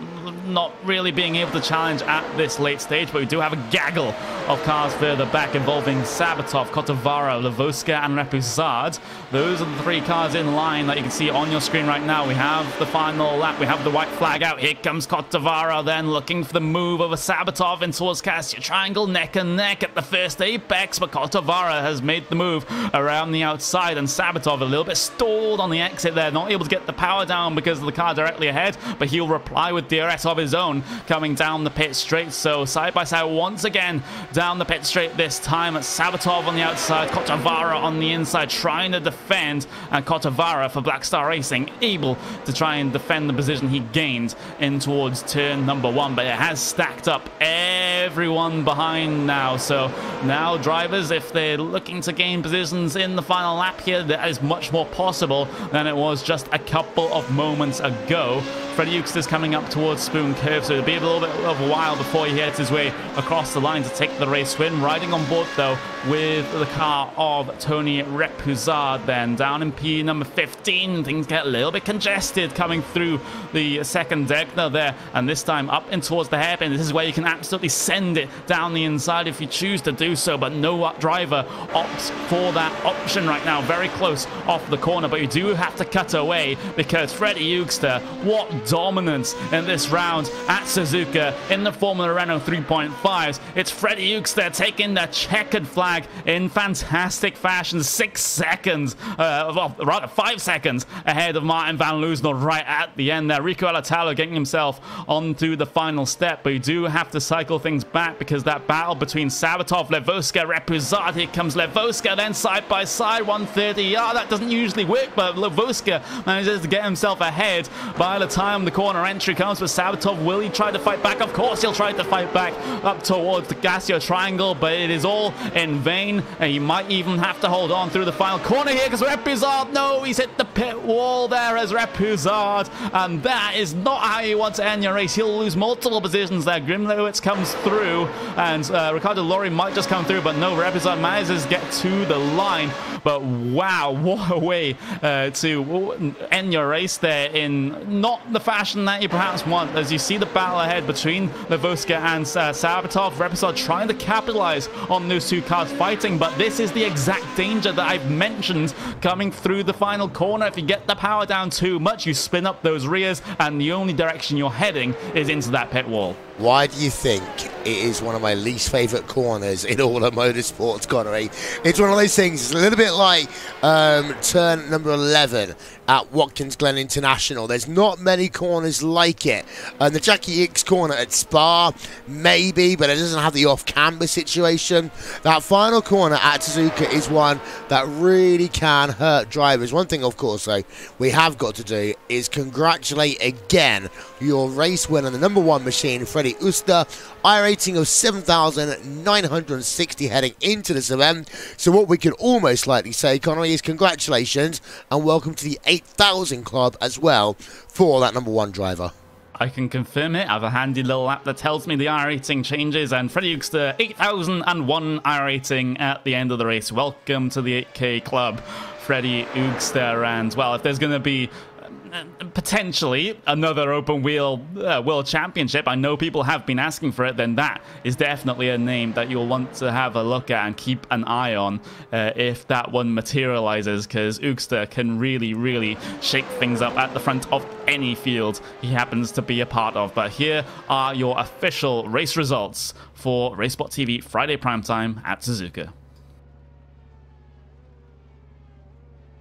not really being able to challenge at this late stage. But we do have a gaggle of cars further back involving Sabatov, Kotavara, Lavoska and Repusard. Those are the 3 cars in line that you can see on your screen right now. We have the final lap, we have the white flag out. Here comes Kotavara then looking for the move over Sabatov in towards Cassia Triangle, neck and neck at the first apex, but Kotavara has made the move around the outside, and Sabatov a little bit stalled on the exit there, not able to get the power down because of the car directly ahead, but he'll reply with DRS of his own coming down the pit straight. So side by side once again down the pit straight, this time at Sabatov on the outside, Kotavara on the inside trying to defend, and Kotavara for Black Star Racing able to try and defend the position he gained in towards turn number 1, but it has stacked up everyone behind now. So now drivers, if they're looking to gain positions in the final lap here, that is much more possible than it was just a couple of moments ago. Freddie Ooster's coming up towards Spoon Curve, so it'll be a little bit of a while before he heads his way across the line to take the race win. Riding on board, though, with the car of Tony Repuzard. Then down in P number 15, things get a little bit congested coming through the second Degner there, and this time up in towards the hairpin. This is where you can absolutely send it down the inside if you choose to do so, but no driver opts for that option right now. Very close off the corner, but you do have to cut away because Freddie Eugster, what dominance in this round at Suzuka in the Formula Renault 3.5s. It's Freddie Eugster taking the checkered flag in fantastic fashion. 6 seconds, well, rather 5 seconds ahead of Martin van Loosnord right at the end there. Rico Alatalo getting himself onto the final step, but you do have to cycle things back because that battle between Sabatov, Levoska, Repuzard, here comes Levoska, then side by side, 130. Yeah, that doesn't usually work, but Levoska manages to get himself ahead by the time the corner entry comes. But Sabatov, will he try to fight back? Of course he'll try to fight back up towards the Gasio triangle, but it is all in vain, and he might even have to hold on through the final corner here because Repuzard, no, he's hit the pit wall there as Repuzard, and that is not how you want to end your race. He'll lose multiple positions there. Grimlowitz comes through, and Ricardo Lori might just come through, but no, Repuzard manages to get to the line. But wow, what a way to end your race there in not the fashion that you perhaps want, as you see the battle ahead between Levoska and Sabatov. Repuzard trying to capitalize on those two cars fighting, but this is the exact danger that I've mentioned coming through the final corner. If you get the power down too much, you spin up those rears, and the only direction you're heading is into that pit wall.
Why do you think it is one of my least favourite corners in all of motorsports, Connery? It's one of those things, it's a little bit like turn number 11 at Watkins Glen International. There's not many corners like it. And the Jackie Hicks corner at Spa, maybe, but it doesn't have the off-camber situation. That final corner at Suzuka is one that really can hurt drivers. One thing, of course, though, we have got to do is congratulate again your race winner, the number 1 machine, Freddie Eugster, iRating of 7,960 heading into this event. So what we can almost likely say, Connery, is congratulations and welcome to the 8,000 club as well for that number 1 driver.
I can confirm it. I have a handy little app that tells me the iRating changes, and Freddie Eugster, 8,001 iRating at the end of the race. Welcome to the 8K club, Freddie Eugster. And, well, if there's going to be potentially another open wheel world championship, I know people have been asking for it, then that is definitely a name that you'll want to have a look at and keep an eye on if that one materializes, because Eugster can really shake things up at the front of any field he happens to be a part of. But here are your official race results for RaceSpotTV Friday primetime at Suzuka.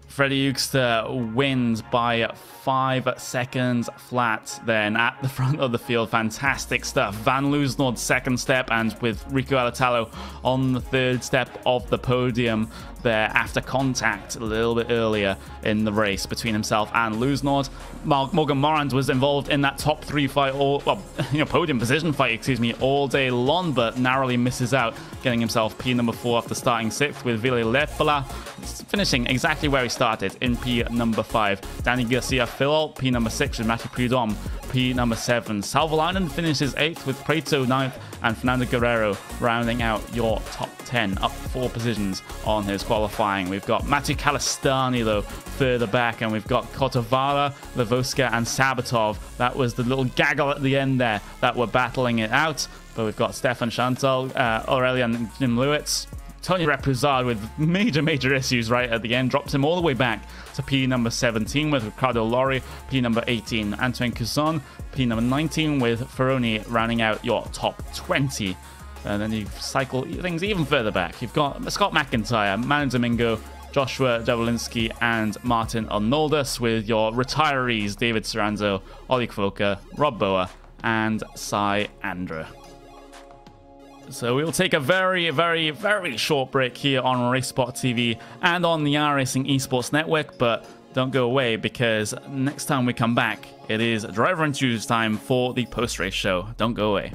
Freddie Eugster wins by 5 seconds flat then at the front of the field. Fantastic stuff. Van Loosnord's second step, and with Rico Alatalo on the third step of the podium there after contact a little bit earlier in the race between himself and Loosnord. Morgan Morand was involved in that top 3 fight, podium position fight, excuse me, all day long, but narrowly misses out, getting himself P number 4 after starting 6th, with Ville Lepala finishing exactly where he started in P number 5. Danny Garcia-Filol, P number 6, with Matthew Prudhomme, P number 7. Salvalainen finishes 8th, with Preto 9th, and Fernando Guerrero rounding out your top 10, up 4 positions on his qualifying. We've got Matthew Calistani, though, further back, and we've got Kotovara, Levoska, and Sabatov. That was the little gaggle at the end there that were battling it out. But we've got Stefan Chantal, Aurelian Grimlowitz, Tony Repuzard with major issues right at the end, drops him all the way back to P number 17 with Ricardo Lori, P number 18, Antoine Couson, P number 19 with Ferroni rounding out your top 20. And then you cycle things even further back. You've got Scott McIntyre, Manu Domingo, Joshua Jabolinsky, and Martin Arnoldus, with your retirees David Saranzo, Ollie Kvoka, Rob Boa, and Cy Andra. So we'll take a very short break here on RaceSpotTV and on the iRacing Esports Network, but don't go away, because next time we come back, it is driver interviews time for the post-race show. Don't go away.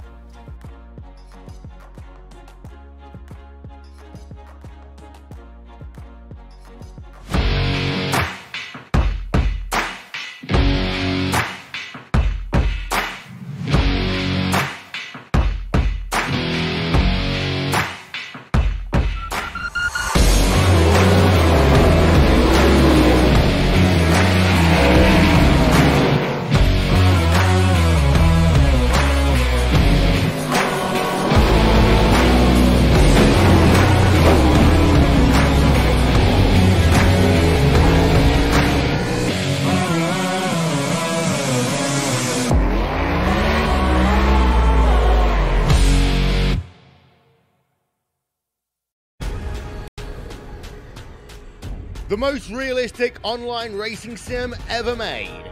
the most realistic online racing sim ever made.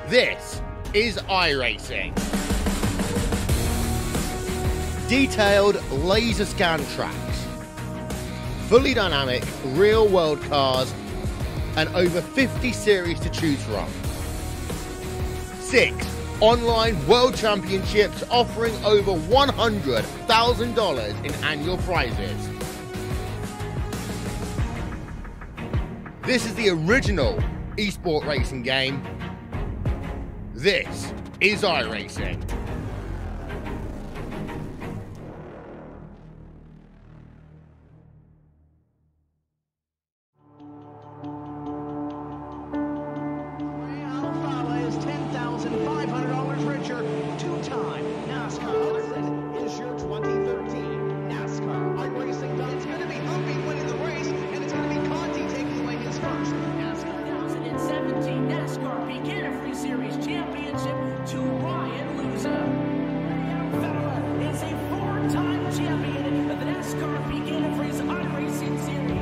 This is iRacing. Detailed laser scan tracks, fully dynamic real world cars, and over 50 series to choose from. 6 online world championships offering over $100,000 in annual prizes. This is the original esport racing game. This is iRacing.
Is $10,500 richer. Two-time NASCAR is your 2013 NASCAR iRacing. It's going to be Opie winning the race, and it's going to be Conti taking away his first NASCAR 2017 NASCAR Beginner Free Series Championship to Ryan Luza. Fella is a 4-time champion of the NASCAR Beginner Free's iRacing Series.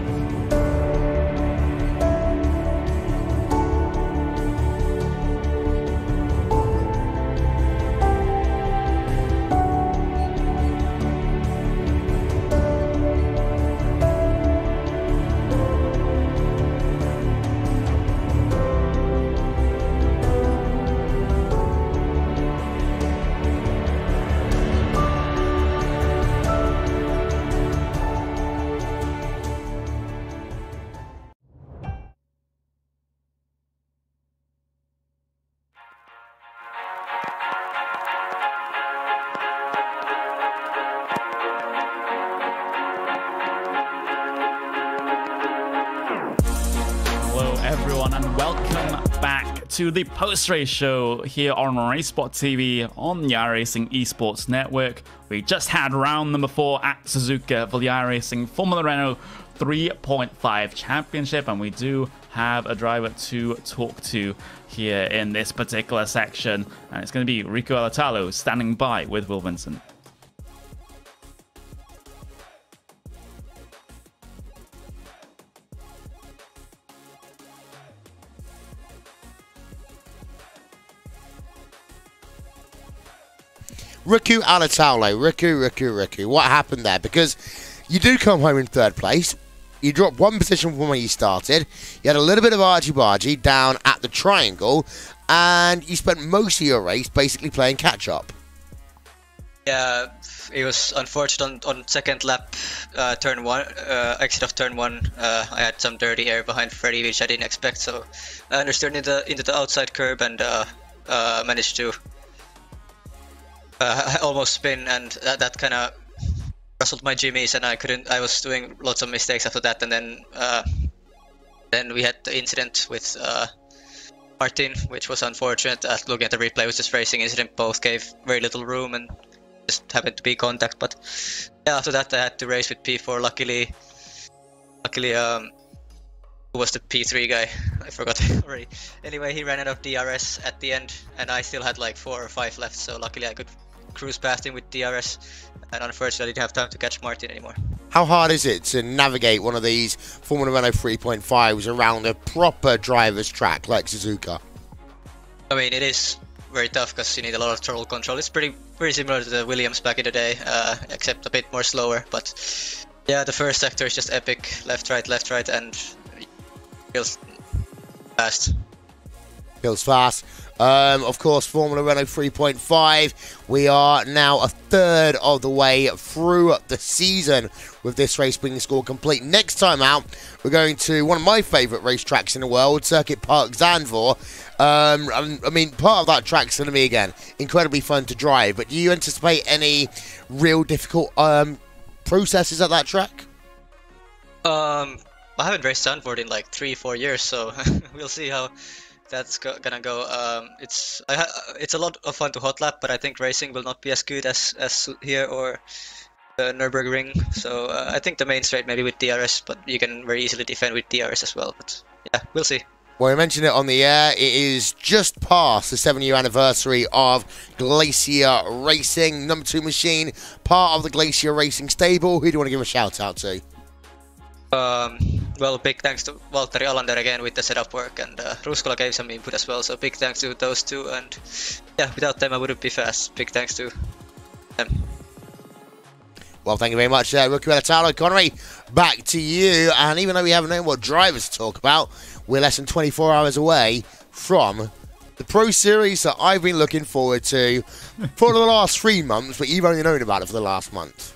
Everyone, and welcome back to the post-race show here on RaceSpotTV on the iRacing Esports Network. We just had round number 4 at Suzuka for the iRacing Formula Renault 3.5 Championship, and we do have a driver to talk to here in this particular section, and it's going to be Rico Alatalo standing by with Will Vincent.
Riku Alatalo, Riku. What happened there? Because you do come home in 3rd place. You dropped 1 position from where you started. You had a little bit of argy-bargy down at the triangle, and you spent most of your race basically playing catch-up.
Yeah, it was unfortunate on second lap, turn 1, exit of turn 1. I had some dirty air behind Freddy, which I didn't expect, so I understood into the outside curb and managed to almost spin, and that kind of rustled my jimmies, and I was doing lots of mistakes after that, and then we had the incident with Martin, which was unfortunate. Looking at the replay, it was just racing incident. Both gave very little room and just happened to be contact. But yeah, after that I had to race with P4. Luckily, who was the P3 guy? I forgot already. Anyway, he ran out of DRS at the end, and I still had like 4 or 5 left, so luckily I could cruise past him with DRS, and unfortunately I didn't have time to catch Martin anymore.
How hard is it to navigate one of these Formula Renault 3.5s around a proper driver's track like Suzuka?
I mean, it is very tough because you need a lot of throttle control. It's pretty similar to the Williams back in the day, except a bit more slower. But yeah, the first sector is just epic. Left, right, and feels fast.
Feels fast. Of course, Formula Renault 3.5. We are now a third of the way through the season with this race being scored complete. Next time out, we're going to one of my favourite racetracks in the world, Circuit Park Zandvoort. I mean, part of that track's going to be, again, incredibly fun to drive. But do you anticipate any real difficult processes at that track?
I haven't raced Zandvoort in like 3-4 years, so we'll see how that's gonna go. It's a lot of fun to hot lap, but I think racing will not be as good as here or the Nürburgring. So I think the main straight maybe with DRS, but you can very easily defend with DRS as well. But yeah, we'll see.
Well, I mentioned it on the air. It is just past the 7-year anniversary of Glacier Racing, number 2 machine, part of the Glacier Racing stable. Who do you want to give a shout out to?
well, big thanks to Valtteri Alander again with the setup work, and Ruskola gave some input as well, so big thanks to those two, and yeah, without them I wouldn't be fast. Big thanks to them.
Well, thank you very much, Rookie Relatalo. Connery, back to you. And even though we haven't known what drivers to talk about, we're less than 24 hours away from the Pro Series that I've been looking forward to for the last 3 months, but you've only known about it for the last month.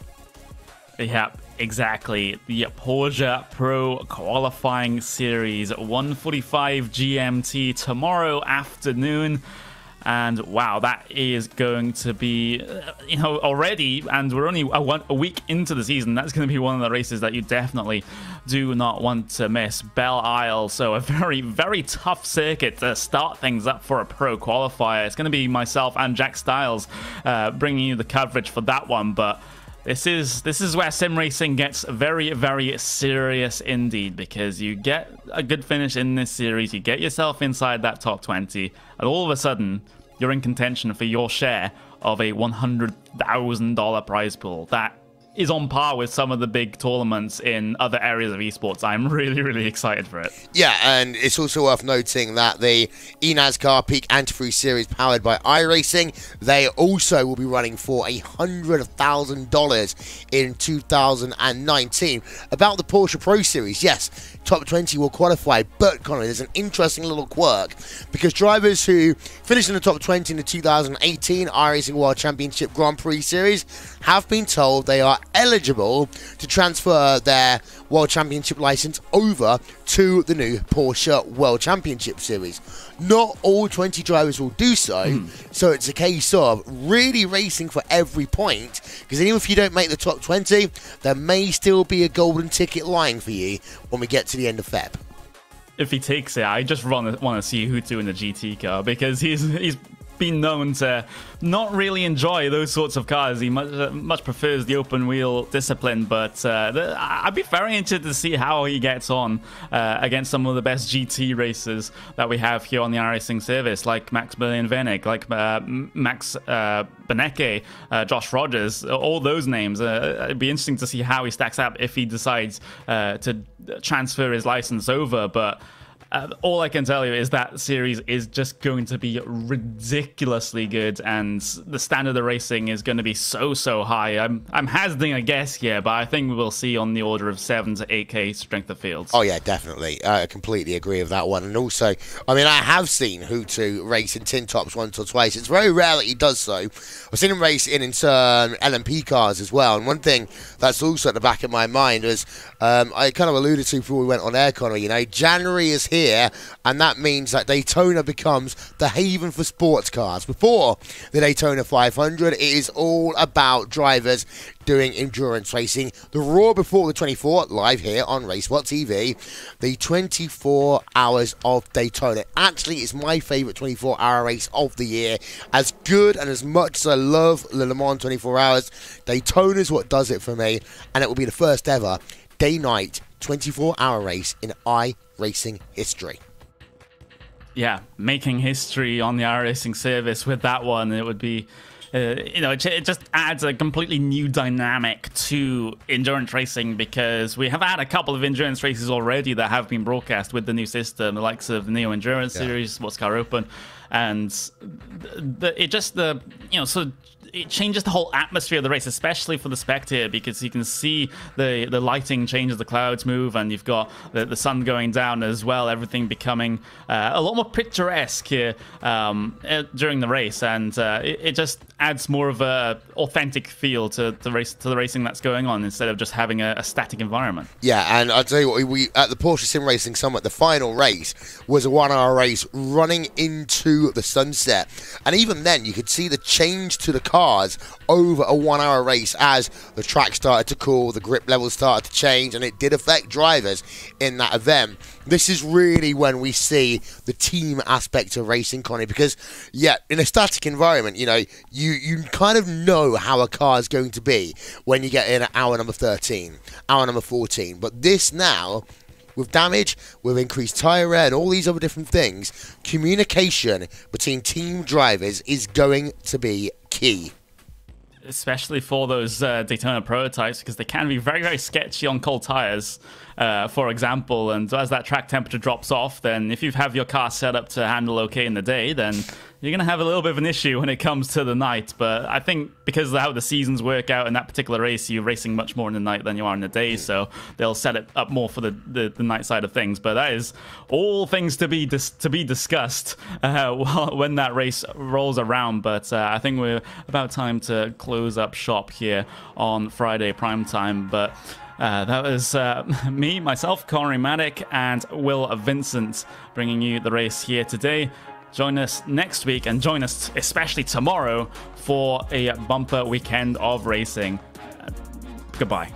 Yeah, exactly. The Porsche Pro Qualifying Series, 1:45 GMT tomorrow afternoon. And wow, that is going to be, already, and we're only a week into the season, that's going to be one of the races that you definitely do not want to miss. Belle Isle, so a very, very tough circuit to start things up for a pro qualifier. It's going to be myself and Jack Styles bringing you the coverage for that one, but this is where sim racing gets very, very serious indeed, because you get a good finish in this series, you get yourself inside that top 20, and all of a sudden, you're in contention for your share of a $100,000 prize pool. That is on par with some of the big tournaments in other areas of esports. I'm really, really excited for it. Yeah,
and it's also worth noting that the eNASCAR Peak Antifreeze Series powered by iRacing, they also will be running for $100,000 in 2019. About the Porsche Pro Series, yes, top 20 will qualify, but Connor, there's an interesting little quirk, because drivers who finished in the top 20 in the 2018 iRacing World Championship Grand Prix Series have been told they are eligible to transfer their World Championship license over to the new Porsche World Championship Series. Not all 20 drivers will do so, so it's a case of really racing for every point, because even if you don't make the top 20, there may still be a golden ticket lying for you when we get to the end of Feb.
If he takes it, I just want to see Hutu in the GT car, because he's been known to not really enjoy those sorts of cars. He much prefers the open wheel discipline, but I'd be very interested to see how he gets on against some of the best GT racers that we have here on the iRacing service, like Maximilian Venig, like Max Benecke, Josh Rogers, all those names. It'd be interesting to see how he stacks up if he decides to transfer his license over, but all I can tell you is that series is just going to be ridiculously good, and the standard of racing is going to be so high. I'm hazarding a guess here, but I think we will see on the order of 7 to 8K strength of fields.
Oh yeah, definitely. I completely agree with that one. And also, I mean, I have seen Hutu race in tin tops once or twice. It's very rare that he does so. I've seen him race in certain LMP cars as well. And one thing that's also at the back of my mind is, I kind of alluded to before we went on air, Connor, January is here, and that means that Daytona becomes the haven for sports cars. Before the Daytona 500, it is all about drivers doing endurance racing. The Raw before the 24, live here on RaceSpotTV, the 24 hours of Daytona. Actually, it's my favourite 24-hour race of the year. As good and as much as I love Le Mans 24 hours, Daytona is what does it for me, and it will be the first ever day-night 24-hour race in iRacing history.
Yeah, making history on the iRacing service with that one. It would be, it just adds a completely new dynamic to endurance racing, because we have had a couple of endurance races already that have been broadcast with the new system, the likes of the Neo Endurance Series, Sports Car Open, and it changes the whole atmosphere of the race, especially for the spectator, because you can see the lighting change as the clouds move, and you've got the sun going down as well, everything becoming a lot more picturesque here during the race, and it just adds more of a authentic feel to the racing that's going on, instead of just having a static environment.
Yeah, and I'll tell you what, we at the Porsche Sim Racing Summit, the final race was a 1-hour race running into the sunset, and even then you could see the change to the cars over a 1-hour race as the track started to cool, the grip levels started to change, and it did affect drivers in that event. This is really when we see the team aspect of racing, Connie, because yeah, in a static environment, you kind of know how a car is going to be when you get in at hour number 13, hour number 14, but this now, with damage, with increased tyre wear and all these other different things, communication between team drivers is going to be key.
especially for those Daytona prototypes, because they can be very, very sketchy on cold tires, for example. And as that track temperature drops off, then if you have your car set up to handle okay in the day, then you're going to have a little bit of an issue when it comes to the night. But I think because of how the seasons work out in that particular race, you're racing much more in the night than you are in the day, so they'll set it up more for the night side of things. But that is all things to be discussed when that race rolls around. But I think we're about time to close up shop here on Friday primetime. But that was myself, Connery Maddock, and Will Vincent bringing you the race here today. Join us next week, and join us especially tomorrow for a bumper weekend of racing. Goodbye.